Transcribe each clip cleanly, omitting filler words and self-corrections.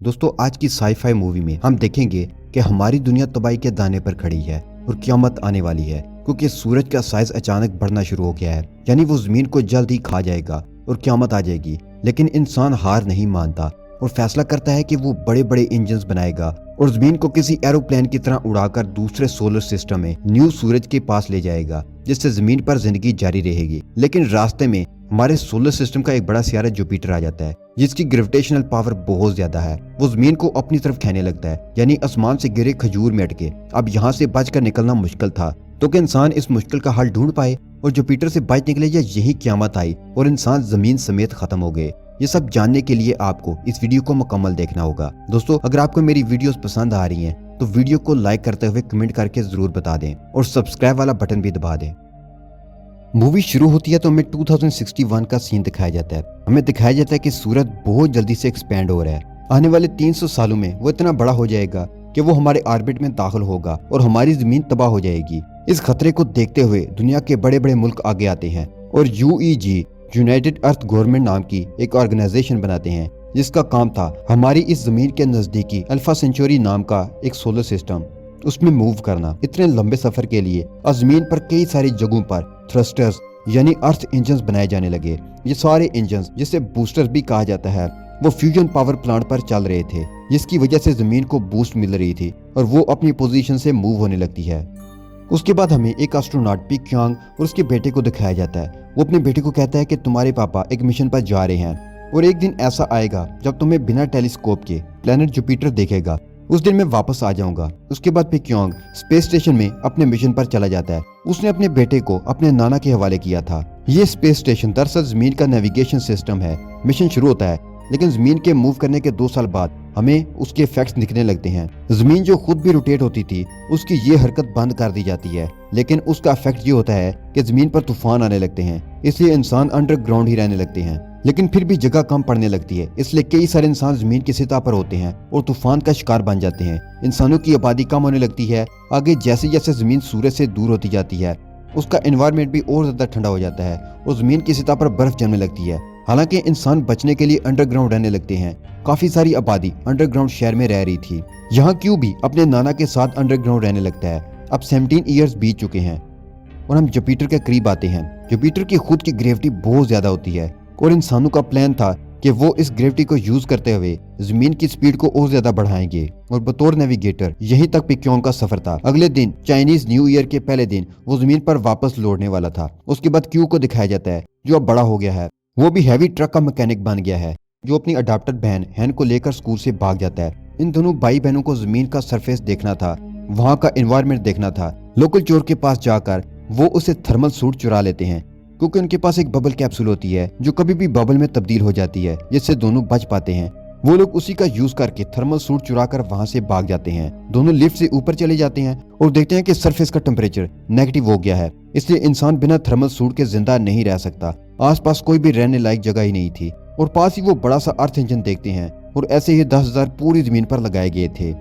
दोस्तों आज की साईफाई मूवी में हम देखेंगे कि हमारी दुनिया तबाही के दाने पर खड़ी है और क़यामत आने वाली है क्योंकि सूरज का साइज अचानक बढ़ना शुरू हो गया है। यानी वो जमीन को जल्द ही खा जाएगा और क़यामत आ जाएगी। लेकिन इंसान हार नहीं मानता और फैसला करता है कि वो बड़े बड़े इंजन्स बनाएगा और जमीन को किसी एरोप्लेन की तरह उड़ाकर दूसरे सोलर सिस्टम में न्यू सूरज के पास ले जाएगा, जिससे जमीन पर जिंदगी जारी रहेगी। लेकिन रास्ते में हमारे सोलर सिस्टम का एक बड़ा सियारा जुपिटर आ जाता है, जिसकी ग्रेविटेशनल पावर बहुत ज्यादा है। वो जमीन को अपनी तरफ खींचने लगता है, यानी आसमान से गिरे खजूर में अटके। अब यहाँ से बचकर निकलना मुश्किल था, तो कि इंसान इस मुश्किल का हल ढूंढ पाए और जुपिटर से बच निकले, या यही क़यामत आई और इंसान जमीन समेत खत्म हो गए। ये सब जानने के लिए आपको इस वीडियो को मुकम्मल देखना होगा। दोस्तों अगर आपको मेरी वीडियोस पसंद आ रही हैं तो वीडियो को लाइक करते हुए कमेंट करके जरूर बता दें और सब्सक्राइब वाला बटन भी दबा दें। मूवी शुरू होती है तो हमें 2061 का सीन दिखाया जाता है। हमें दिखाया जाता है कि सूरज बहुत जल्दी से एक्सपेंड हो रहा है। आने वाले 300 सालों में वो इतना बड़ा हो जाएगा कि वो हमारे ऑर्बिट में दाखिल होगा और हमारी जमीन तबाह हो जाएगी। इस खतरे को देखते हुए दुनिया के बड़े बड़े मुल्क आगे आते हैं और UEG यूनाइटेड अर्थ गवर्नमेंट नाम की एक ऑर्गेनाइजेशन बनाते हैं, जिसका काम था हमारी इस जमीन के नजदीकी अल्फा सेंचुरी नाम का एक सोलर सिस्टम उसमें मूव करना। इतने लंबे सफर के लिए जमीन पर कई सारी जगहों पर थ्रस्टर्स यानी अर्थ इंजन्स बनाए जाने लगे। ये सारे इंजन्स, जिसे बूस्टर्स भी कहा जाता है, वो फ्यूजन पावर प्लांट पर चल रहे थे, जिसकी वजह से जमीन को बूस्ट मिल रही थी और वो अपनी पोजीशन से मूव होने लगती है। उसके बाद हमें एक एस्ट्रोनॉट पी क्यांग और उसके बेटे को दिखाया जाता है। वो अपने बेटे को कहता है कि तुम्हारे पापा एक मिशन पर जा रहे हैं और एक दिन ऐसा आएगा जब तुम्हें बिना टेलीस्कोप के प्लेनेट जुपिटर देखेगा। उस दिन मैं वापस आ जाऊंगा। उसके बाद पी क्यांग स्पेस स्टेशन में अपने मिशन पर चला जाता है। उसने अपने बेटे को अपने नाना के हवाले किया था। ये स्पेस स्टेशन दरअसल जमीन का नेविगेशन सिस्टम है। मिशन शुरू होता है, लेकिन जमीन के मूव करने के 2 साल बाद हमें उसके इफेक्ट्स दिखने लगते हैं। जमीन जो खुद भी रोटेट होती थी, उसकी ये हरकत बंद कर दी जाती है, लेकिन उसका इफेक्ट ये होता है कि जमीन पर तूफान आने लगते हैं। इसलिए इंसान अंडरग्राउंड ही रहने लगते हैं, लेकिन फिर भी जगह कम पड़ने लगती है। इसलिए कई सारे इंसान जमीन की सतह पर होते हैं और तूफान का शिकार बन जाते हैं। इंसानों की आबादी कम होने लगती है। आगे जैसे जैसे जमीन सूरज से दूर होती जाती है, उसका एनवायरनमेंट भी और ज्यादा ठंडा हो जाता है और जमीन की सतह पर बर्फ जमने लगती है। हालांकि इंसान बचने के लिए अंडरग्राउंड रहने लगते हैं। काफी सारी आबादी अंडरग्राउंड शहर में रह रही थी। यहाँ क्यों भी अपने नाना के साथ अंडरग्राउंड रहने लगता है। अब 17 ईयर्स बीत चुके हैं और हम जुपिटर के करीब आते हैं। जुपिटर की खुद की ग्रेविटी बहुत ज्यादा होती है और इंसानों का प्लान था कि वो इस ग्रेविटी को यूज करते हुए जमीन की स्पीड को और ज्यादा बढ़ाएंगे। और बतौर नेविगेटर यहीं तक पिक्योंग का सफर था। अगले दिन चाइनीज न्यू ईयर के पहले दिन वो जमीन पर वापस लौटने वाला था। उसके बाद क्यू को दिखाया जाता है, जो अब बड़ा हो गया है। वो भी हैवी ट्रक का मैकेनिक बन गया है, जो अपनी अडॉप्टेड बहन हैन को लेकर स्कूल से भाग जाता है। इन दोनों भाई बहनों को जमीन का सरफेस देखना था, वहाँ का एनवायरनमेंट देखना था। लोकल चोर के पास जाकर वो उसे थर्मल सूट चुरा लेते हैं, क्योंकि उनके पास एक बबल कैप्सूल होती है जो कभी भी बबल में तब्दील हो जाती है, जिससे दोनों बच पाते हैं। वो लोग उसी का यूज करके थर्मल सूट चुराकर वहां से भाग जाते हैं। दोनों लिफ्ट से ऊपर चले जाते हैं और देखते हैं कि सरफेस का टेम्परेचर नेगेटिव हो गया है। इसलिए इंसान बिना थर्मल सूट के जिंदा नहीं रह सकता। आसपास कोई भी रहने लायक जगह ही नहीं थी और पास ही वो बड़ा सा अर्थ इंजन देखते हैं और ऐसे ही 10,000 पूरी जमीन पर लगाए गए थे।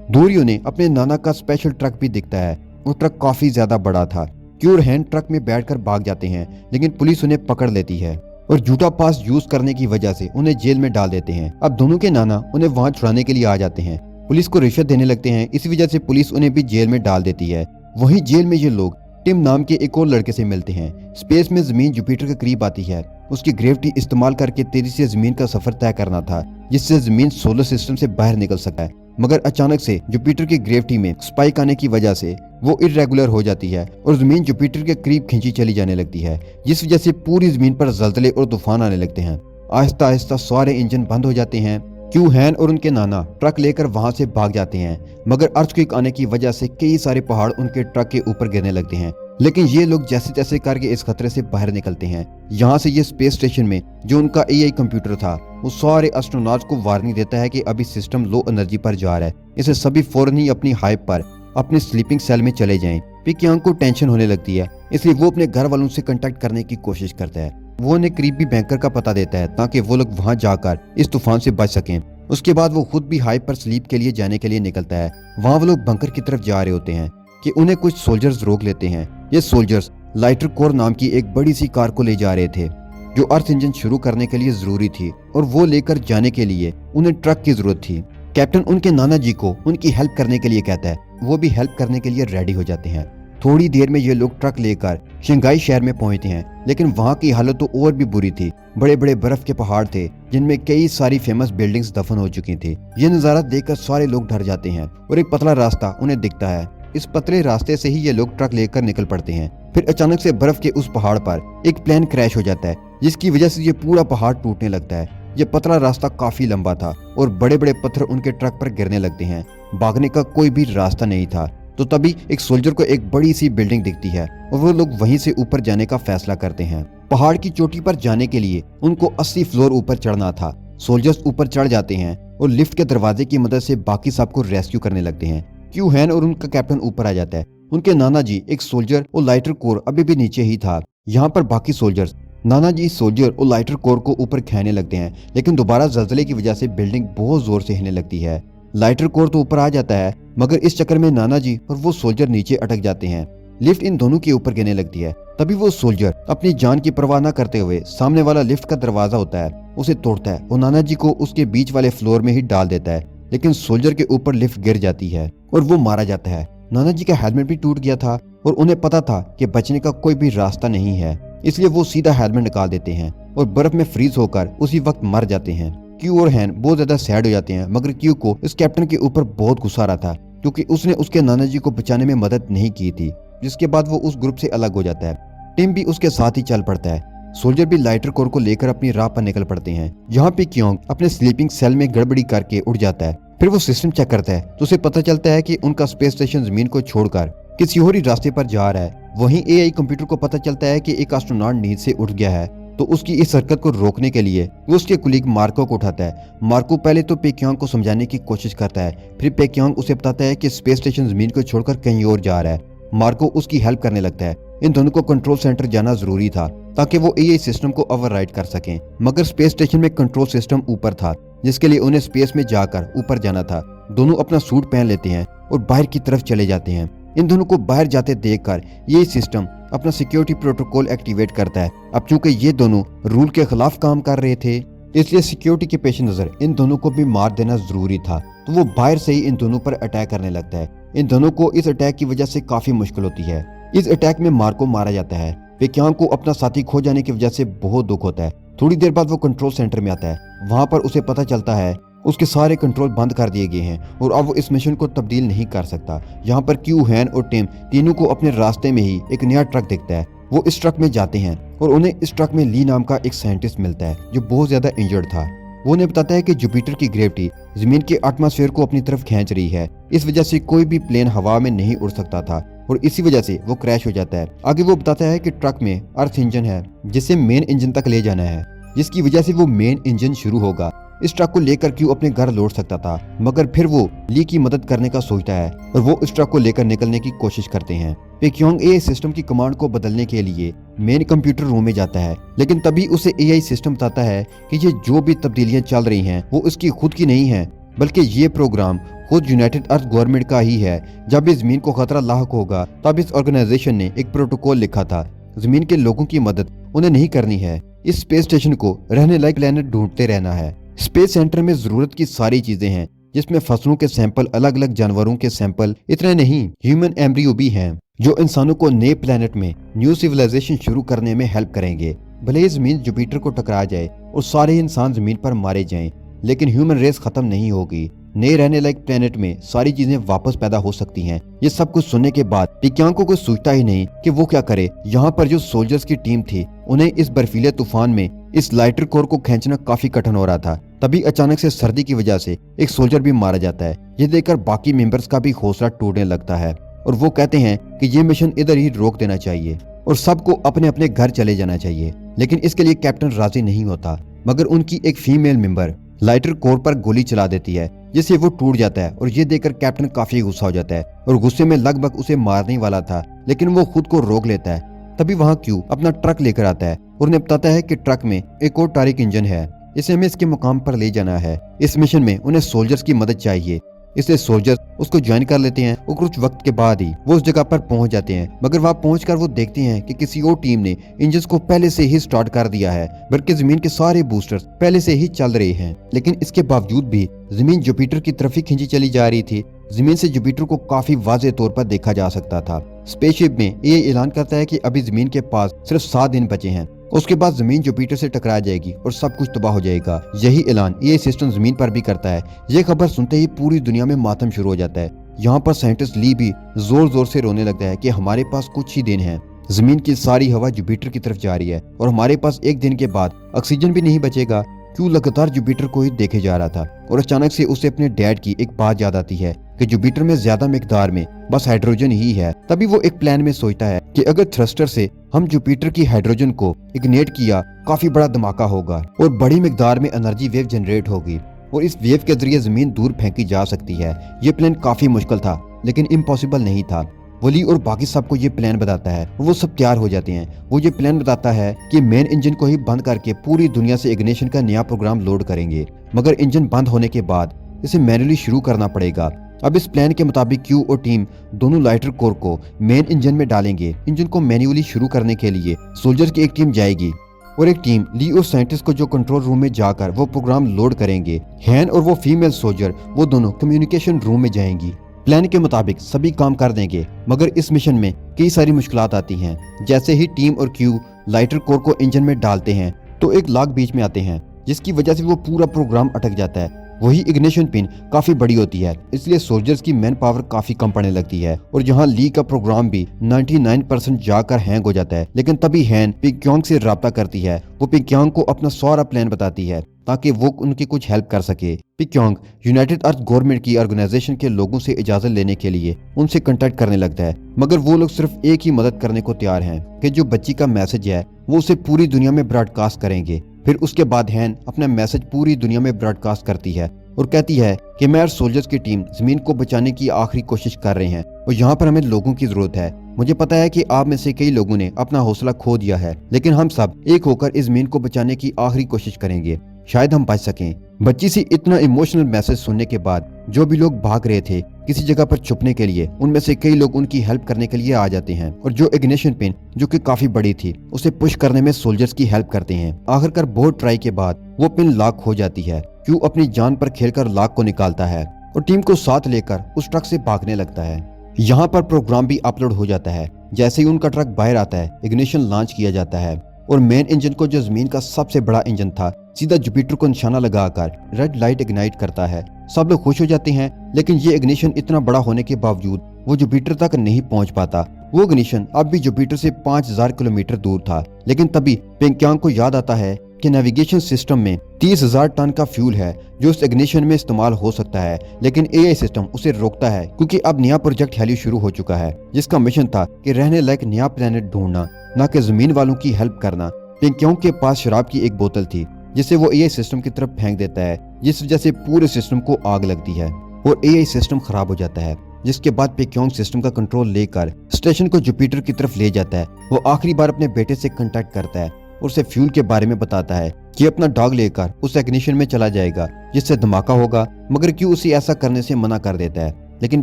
दूर ही उन्हें अपने नाना का स्पेशल ट्रक भी दिखता है। वो ट्रक काफी ज्यादा बड़ा था। क्यूर हैंड ट्रक में बैठकर भाग जाते हैं, लेकिन पुलिस उन्हें पकड़ लेती है और झूठा पास यूज करने की वजह से उन्हें जेल में डाल देते हैं। अब दोनों के नाना उन्हें वहां छुड़ाने के लिए आ जाते हैं। पुलिस को रिश्वत देने लगते हैं, इस वजह से पुलिस उन्हें भी जेल में डाल देती है। वहीं जेल में ये लोग टिम नाम के एक और लड़के से मिलते हैं। स्पेस में जमीन जुपिटर के करीब आती है। उसकी ग्रेविटी इस्तेमाल करके तेजी से जमीन का सफर तय करना था, जिससे जमीन सोलर सिस्टम से बाहर निकल सका है। मगर अचानक से जुपिटर की ग्रेविटी में स्पाइक आने की वजह से वो इरेगुलर हो जाती है और जमीन जुपिटर के करीब खींची चली जाने लगती है, जिस वजह से पूरी जमीन पर जल्जले और तूफान आने लगते हैं। आहिस्ता आहिस्ता सारे इंजन बंद हो जाते हैं। क्यू हैन और उनके नाना ट्रक लेकर वहां से भाग जाते हैं, मगर अर्थक्वेक आने की वजह से कई सारे पहाड़ उनके ट्रक के ऊपर गिरने लगते हैं। लेकिन ये लोग जैसे जैसे करके इस खतरे से बाहर निकलते हैं। यहाँ से ये स्पेस स्टेशन में जो उनका AI कंप्यूटर था, वो सारे एस्ट्रोनॉट्स को वार्निंग देता है कि अभी सिस्टम लो एनर्जी पर जा रहा है। इसे सभी फौरन ही अपनी हाइप पर अपने स्लीपिंग सेल में चले जाएं। पी क्यांग को टेंशन होने लगती है, इसलिए वो अपने घर वालों से कांटेक्ट करने की कोशिश करता है। वो उन्हें करीबी बैंकर का पता देता है ताकि वो लोग वहां जाकर इस तूफान से बच सकें। उसके बाद वो खुद भी हाइप पर स्लीप के लिए जाने के लिए निकलता है। वहाँ वो लोग बंकर की तरफ जा रहे होते हैं कि उन्हें कुछ सोल्जर्स रोक लेते हैं। ये सोल्जर्स लाइटर कोर नाम की एक बड़ी सी कार को ले जा रहे थे, जो अर्थ इंजन शुरू करने के लिए जरूरी थी, और वो लेकर जाने के लिए उन्हें ट्रक की जरूरत थी। कैप्टन उनके नाना जी को उनकी हेल्प करने के लिए कहता है। वो भी हेल्प करने के लिए रेडी हो जाते हैं। थोड़ी देर में ये लोग ट्रक लेकर शंघाई शहर में पहुंचते हैं, लेकिन वहां की हालत तो और भी बुरी थी। बड़े बड़े बर्फ के पहाड़ थे जिनमें कई सारी फेमस बिल्डिंग्स दफन हो चुकी थी। ये नजारा देखकर सारे लोग डर जाते हैं और एक पतला रास्ता उन्हें दिखता है। इस पतले रास्ते से ही ये लोग ट्रक लेकर निकल पड़ते हैं। फिर अचानक से बर्फ के उस पहाड़ पर एक प्लेन क्रैश हो जाता है, जिसकी वजह से ये पूरा पहाड़ टूटने लगता है। ये पतला रास्ता काफी लंबा था और बड़े बड़े पत्थर उनके ट्रक पर गिरने लगते हैं। भागने का कोई भी रास्ता नहीं था। तो तभी एक सोल्जर को एक बड़ी सी बिल्डिंग दिखती है और वो लोग वहीं से ऊपर जाने का फैसला करते हैं। पहाड़ की चोटी पर जाने के लिए उनको 80 फ्लोर ऊपर चढ़ना था। सोल्जर्स ऊपर चढ़ जाते हैं और लिफ्ट के दरवाजे की मदद से बाकी सबको रेस्क्यू करने लगते हैं। क्यू हैन और उनका कैप्टन ऊपर आ जाता है। उनके नाना जी, एक सोल्जर और लाइटर कोर अभी भी नीचे ही था। यहाँ पर बाकी सोल्जर्स नाना जी, सोल्जर और लाइटर कोर को ऊपर खींचने लगते हैं, लेकिन दोबारा जल्जले की वजह से बिल्डिंग बहुत जोर से हिलने लगती है। लाइटर कोर तो ऊपर आ जाता है, मगर इस चक्कर में नाना जी और वो सोल्जर नीचे अटक जाते हैं। लिफ्ट इन दोनों के ऊपर गिरने लगती है। तभी वो सोल्जर अपनी जान की परवाह न करते हुए सामने वाला लिफ्ट का दरवाजा होता है उसे तोड़ता है और नाना जी को उसके बीच वाले फ्लोर में ही डाल देता है। लेकिन सोल्जर के ऊपर लिफ्ट गिर जाती है और वो मारा जाता है। नाना जी का हेलमेट भी टूट गया था और उन्हें पता था कि बचने का कोई भी रास्ता नहीं है, इसलिए वो सीधा हेलमेट निकाल देते हैं और बर्फ में फ्रीज होकर उसी वक्त मर जाते हैं। क्यू और हैन बहुत ज्यादा सैड हो जाते हैं, मगर क्यू को इस कैप्टन के ऊपर बहुत गुस्सा आ रहा था क्योंकि उसने उसके नाना जी को बचाने में मदद नहीं की थी। जिसके बाद वो उस ग्रुप से अलग हो जाता है। टिम भी उसके साथ ही चल पड़ता है। सोल्जर भी लाइटर कोर को लेकर अपनी राह पर निकल पड़ते हैं। यहाँ पे क्योंग अपने स्लीपिंग सेल में गड़बड़ी करके उड़ जाता है। फिर वो सिस्टम चेक करता है तो उसे पता चलता है कि उनका स्पेस स्टेशन जमीन को छोड़कर किसी और ही रास्ते पर जा रहा है। वहीं एआई कंप्यूटर को पता चलता है कि एक एस्ट्रोनॉट नींद से उठ गया है, तो उसकी इस हरकत को रोकने के लिए वो उसके कुलीग मार्को को उठाता है। मार्को पहले तो पेक्यांग को समझाने की कोशिश करता है, फिर पेक्यांग उसे बताता है कि स्पेस स्टेशन जमीन को छोड़कर कहीं और जा रहा है। मार्को उसकी हेल्प करने लगता है। इन दोनों को कंट्रोल सेंटर जाना जरूरी था ताकि वो एआई सिस्टम को ओवरराइड कर सकें, मगर स्पेस स्टेशन में कंट्रोल सिस्टम ऊपर था, जिसके लिए उन्हें स्पेस में जाकर ऊपर जाना था। दोनों अपना सूट पहन लेते हैं और बाहर की तरफ चले जाते हैं। इन दोनों को बाहर जाते देखकर ये सिस्टम अपना सिक्योरिटी प्रोटोकॉल एक्टिवेट करता है। अब चूंकि ये दोनों रूल के खिलाफ काम कर रहे थे, इसलिए सिक्योरिटी के पेश नजर इन दोनों को भी मार देना जरूरी था, तो वो बाहर से ही इन दोनों पर अटैक करने लगता है। इन दोनों को इस अटैक की वजह से काफी मुश्किल होती है। इस अटैक में मार्को मारा जाता है। पेक्यांग को अपना साथी खो जाने की वजह से बहुत दुख होता है। थोड़ी देर बाद वो कंट्रोल सेंटर में आता है। वहां पर उसे पता चलता है उसके सारे कंट्रोल बंद कर दिए गए हैं और अब वो इस मिशन को तब्दील नहीं कर सकता। यहाँ पर क्यू, हैन और टिम तीनों को अपने रास्ते में ही एक नया ट्रक दिखता है। वो इस ट्रक में जाते हैं और उन्हें इस ट्रक में ली नाम का एक साइंटिस्ट मिलता है जो बहुत ज्यादा इंजर्ड था। वो उन्हें बताता है कि जुपिटर की ग्रेविटी जमीन के एटमॉस्फेयर को अपनी तरफ खींच रही है। इस वजह से कोई भी प्लेन हवा में नहीं उड़ सकता था और इसी वजह से वो क्रैश हो जाता है। आगे वो बताता है कि ट्रक में अर्थ इंजन है जिसे मेन इंजन तक ले जाना है, जिसकी वजह से वो मेन इंजन शुरू होगा। इस ट्रक को लेकर क्यू अपने घर लौट सकता था, मगर फिर वो ली की मदद करने का सोचता है और वो इस ट्रक को लेकर निकलने की कोशिश करते हैं। पेक्यांग एआई सिस्टम की कमांड को बदलने के लिए मेन कंप्यूटर रूम में जाता है, लेकिन तभी उसे एआई सिस्टम बताता है कि ये जो भी तब्दीलियां चल रही हैं वो इसकी खुद की नहीं है, बल्कि ये प्रोग्राम खुद यूनाइटेड अर्थ गवर्नमेंट का ही है। जब इस जमीन को खतरा लाहक होगा तब इस ऑर्गेनाइजेशन ने एक प्रोटोकॉल लिखा था, जमीन के लोगों की मदद उन्हें नहीं करनी है। इस स्पेस स्टेशन को रहने लायक प्लेनेट ढूंढते रहना है। स्पेस सेंटर में जरूरत की सारी चीजें हैं, जिसमें फसलों के सैंपल, अलग अलग जानवरों के सैंपल, इतने नहीं ह्यूमन एम्ब्रियो भी हैं जो इंसानों को नए प्लेनेट में न्यू सिविलाइजेशन शुरू करने में हेल्प करेंगे। भले ही जमीन जुपिटर को टकरा जाए और सारे इंसान जमीन पर मारे जाएं, लेकिन ह्यूमन रेस खत्म नहीं होगी। नए रहने लायक प्लेनेट में सारी चीजें वापस पैदा हो सकती हैं। ये सब कुछ सुनने के बाद पेक्यांग को कुछ सोचता ही नहीं कि वो क्या करे। यहाँ पर जो सोल्जर्स की टीम थी उन्हें इस बर्फीले तूफान में इस लाइटर कोर को खींचना काफी कठिन हो रहा था। तभी अचानक से सर्दी की वजह से एक सोल्जर भी मारा जाता है। ये देखकर बाकी मेंबर्स का भी हौसला टूटने लगता है और वो कहते हैं कि ये मिशन इधर ही रोक देना चाहिए और सबको अपने अपने घर चले जाना चाहिए। लेकिन इसके लिए कैप्टन राजी नहीं होता, मगर उनकी एक फीमेल मेंबर लाइटर कोर पर गोली चला देती है, जिससे वो टूट जाता है और ये देखकर कैप्टन काफी गुस्सा हो जाता है और गुस्से में लगभग उसे मारने वाला था, लेकिन वो खुद को रोक लेता है। तभी वहाँ क्यू अपना ट्रक लेकर आता है और उन्हें बताता है कि ट्रक में एक और टारिक इंजन है, इसे हमें इसके मुकाम पर ले जाना है। इस मिशन में उन्हें सोल्जर्स की मदद चाहिए। इसलिए सोल्जर्स उसको ज्वाइन कर लेते हैं और कुछ वक्त के बाद ही वो उस जगह पर पहुंच जाते हैं। मगर वहां पहुंचकर वो देखते हैं कि किसी और टीम ने इंजन को पहले से ही स्टार्ट कर दिया है, बल्कि जमीन के सारे बूस्टर्स पहले से ही चल रहे हैं। लेकिन इसके बावजूद भी जमीन जुपिटर की तरफ ही खींची चली जा रही थी। जमीन से जुपिटर को काफी वाज़ेह तौर पर देखा जा सकता था। स्पेसशिप में ये ऐलान करता है कि अभी जमीन के पास सिर्फ 7 दिन बचे हैं, उसके बाद जमीन जुपिटर से टकरा जाएगी और सब कुछ तबाह हो जाएगा। यही ऐलान ये सिस्टम जमीन पर भी करता है। ये खबर सुनते ही पूरी दुनिया में मातम शुरू हो जाता है। यहाँ पर साइंटिस्ट ली भी जोर जोर से रोने लगता है कि हमारे पास कुछ ही दिन है, जमीन की सारी हवा जुपिटर की तरफ जा रही है और हमारे पास एक दिन के बाद ऑक्सीजन भी नहीं बचेगा। क्यों लगातार जुपिटर को ही देखे जा रहा था और अचानक से उसे अपने डैड की एक बात याद आती है कि जुपिटर में ज्यादा मिकदार में बस हाइड्रोजन ही है। तभी वो एक प्लान में सोचता है कि अगर थ्रस्टर से हम जुपिटर की हाइड्रोजन को इग्नेट किया, काफी बड़ा धमाका होगा और बड़ी मिकदार में एनर्जी वेव जनरेट होगी और इस वेव के जरिए जमीन दूर फेंकी जा सकती है। ये प्लान काफी मुश्किल था लेकिन इम्पॉसिबल नहीं था। वली और बाकी सबको ये प्लान बताता है और वो सब तैयार हो जाते हैं। वो ये प्लान बताता है कि मेन इंजन को ही बंद करके पूरी दुनिया से इग्निशन का नया प्रोग्राम लोड करेंगे, मगर इंजन बंद होने के बाद इसे मैन्युअली शुरू करना पड़ेगा। अब इस प्लान के मुताबिक क्यू और टीम दोनों लाइटर कोर को मेन इंजन में डालेंगे। इंजन को मैन्युअली शुरू करने के लिए सोल्जर्स की एक टीम जाएगी और एक टीम ली और साइंटिस्ट को जो कंट्रोल रूम में जाकर वो प्रोग्राम लोड करेंगे। हैन और वो फीमेल सोल्जर वो दोनों कम्युनिकेशन रूम में जाएंगी। प्लान के मुताबिक सभी काम कर देंगे, मगर इस मिशन में कई सारी मुश्किलात आती हैं। जैसे ही टीम और क्यू लाइटर कोर को इंजन में डालते हैं तो एक लाग बीच में आते हैं, जिसकी वजह से वो पूरा प्रोग्राम अटक जाता है। वही इग्निशन पिन काफी बड़ी होती है, इसलिए सोल्जर्स की मैन पावर काफी कम पड़ने लगती है और यहाँ ली का प्रोग्राम भी 99% जाकर हैंग हो जाता है। लेकिन तभी हैन पिक्योंग से राब्ता करती है। वो पिक्योंग को अपना सारा प्लान बताती है ताकि वो उनकी कुछ हेल्प कर सके। पिक्योंग यूनाइटेड अर्थ गवर्नमेंट की ऑर्गेनाइजेशन के लोगों से इजाजत लेने के लिए उनसे कांटेक्ट करने लगता है, मगर वो लोग सिर्फ एक ही मदद करने को तैयार हैं कि जो बच्ची का मैसेज है वो उसे पूरी दुनिया में ब्रॉडकास्ट करेंगे। फिर उसके बाद हैन अपना मैसेज पूरी दुनिया में ब्रॉडकास्ट करती है और कहती है कि मैं और सोल्जर्स की टीम जमीन को बचाने की आखिरी कोशिश कर रहे हैं और यहाँ पर हमें लोगों की जरूरत है। मुझे पता है कि आप में से कई लोगों ने अपना हौसला खो दिया है, लेकिन हम सब एक होकर इस जमीन को बचाने की आखिरी कोशिश करेंगे, शायद हम बच सकें। बच्ची से इतना इमोशनल मैसेज सुनने के बाद जो भी लोग भाग रहे थे किसी जगह पर छुपने के लिए, उनमें से कई लोग उनकी हेल्प करने के लिए आ जाते हैं और जो इग्निशन पिन जो कि काफी बड़ी थी उसे पुश करने में सोल्जर्स की हेल्प करते हैं। आखिरकार बहुत ट्राई के बाद वो पिन लॉक हो जाती है। क्यू अपनी जान पर खेलकर लॉक को निकालता है और टीम को साथ लेकर उस ट्रक से भागने लगता है। यहाँ पर प्रोग्राम भी अपलोड हो जाता है। जैसे ही उनका ट्रक बाहर आता है, इग्निशन लॉन्च किया जाता है और मेन इंजन को, जो जमीन का सबसे बड़ा इंजन था, सीधा जुपिटर को निशाना लगाकर रेड लाइट इग्नाइट करता है। सब लोग खुश हो जाते हैं, लेकिन ये इग्निशन इतना बड़ा होने के बावजूद वो जुपिटर तक नहीं पहुंच पाता। वो इग्निशन अब भी जुपिटर से 5000 किलोमीटर दूर था। लेकिन तभी पिंक्यांग को याद आता है कि नेविगेशन सिस्टम में 30,000 टन का फ्यूल है जो उस इग्निशन में इस्तेमाल हो सकता है, लेकिन एआई सिस्टम उसे रोकता है क्योंकि अब नया प्रोजेक्ट हेलियो शुरू हो चुका है, जिसका मिशन था कि रहने लायक नया प्लेनेट ढूंढना, न कि जमीन वालों की हेल्प करना। पिंक्यांग के पास शराब की एक बोतल थी जिसे वो एआई सिस्टम की तरफ फेंक देता है, जिस वजह से पूरे सिस्टम को आग लगती है और एआई सिस्टम खराब हो जाता है। जिसके बाद पिंक्यांग सिस्टम का कंट्रोल लेकर स्टेशन को जुपिटर की तरफ ले जाता है। वो आखिरी बार अपने बेटे से कांटेक्ट करता है और उसे फ्यूल के बारे में बताता है कि अपना डॉग लेकर उस इग्निशन में चला जाएगा जिससे धमाका होगा, मगर क्यों उसे ऐसा करने से मना कर देता है। लेकिन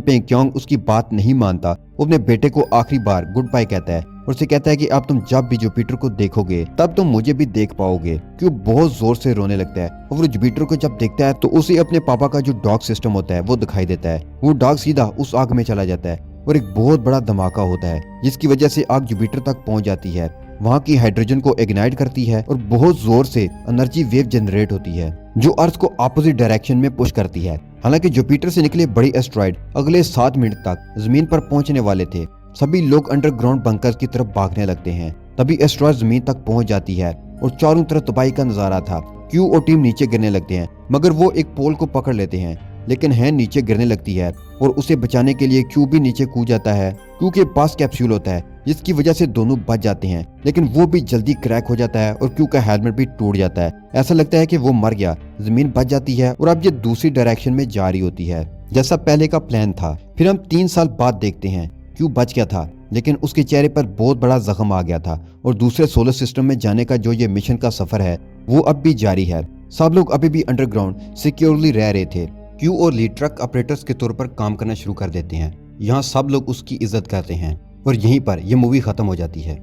पिंक्यांग उसकी बात नहीं मानता। वो अपने बेटे को आखिरी बार गुड बाय कहता है और उसे कहता है कि अब तुम जब भी जुपिटर को देखोगे तब तुम मुझे भी देख पाओगे। क्यों बहुत जोर से रोने लगता है और वो जुपिटर को जब देखता है तो उसे अपने पापा का जो डॉग सिस्टम होता है वो दिखाई देता है। वो डॉग सीधा उस आग में चला जाता है और एक बहुत बड़ा धमाका होता है, जिसकी वजह से आग जुपिटर तक पहुंच जाती है। वहाँ की हाइड्रोजन को इग्नाइट करती है और बहुत जोर से एनर्जी वेव जनरेट होती है जो अर्थ को अपोजिट डायरेक्शन में पुश करती है। हालांकि जुपिटर से निकले बड़े एस्ट्रॉइड अगले 7 मिनट तक जमीन पर पहुंचने वाले थे। सभी लोग अंडरग्राउंड बंकर्स की तरफ भागने लगते हैं। तभी एस्ट्रॉइड जमीन तक पहुंच जाती है और चारों तरफ तबाही का नजारा था। क्यू और टीम नीचे गिरने लगते हैं, मगर वो एक पोल को पकड़ लेते हैं, लेकिन हैन नीचे गिरने लगती है और उसे बचाने के लिए क्यू भी नीचे कूद जाता है। क्यू के पास कैप्सूल होता है जिसकी वजह से दोनों बच जाते हैं, लेकिन वो भी जल्दी क्रैक हो जाता है और क्यू का हेलमेट भी टूट जाता है। ऐसा लगता है कि वो मर गया। जमीन बच जाती है और अब ये दूसरी डायरेक्शन में जा रही होती है जैसा पहले का प्लान था। फिर हम 3 साल बाद देखते हैं क्यू बच गया था, लेकिन उसके चेहरे पर बहुत बड़ा जख्म आ गया था और दूसरे सोलर सिस्टम में जाने का जो ये मिशन का सफर है वो अब भी जारी है। सब लोग अभी भी अंडरग्राउंड सिक्योरली रह रहे थे। क्यू और ली ट्रक ऑपरेटर्स के तौर पर काम करना शुरू कर देते हैं। यहाँ सब लोग उसकी इज्जत करते हैं और यहीं पर यह मूवी खत्म हो जाती है।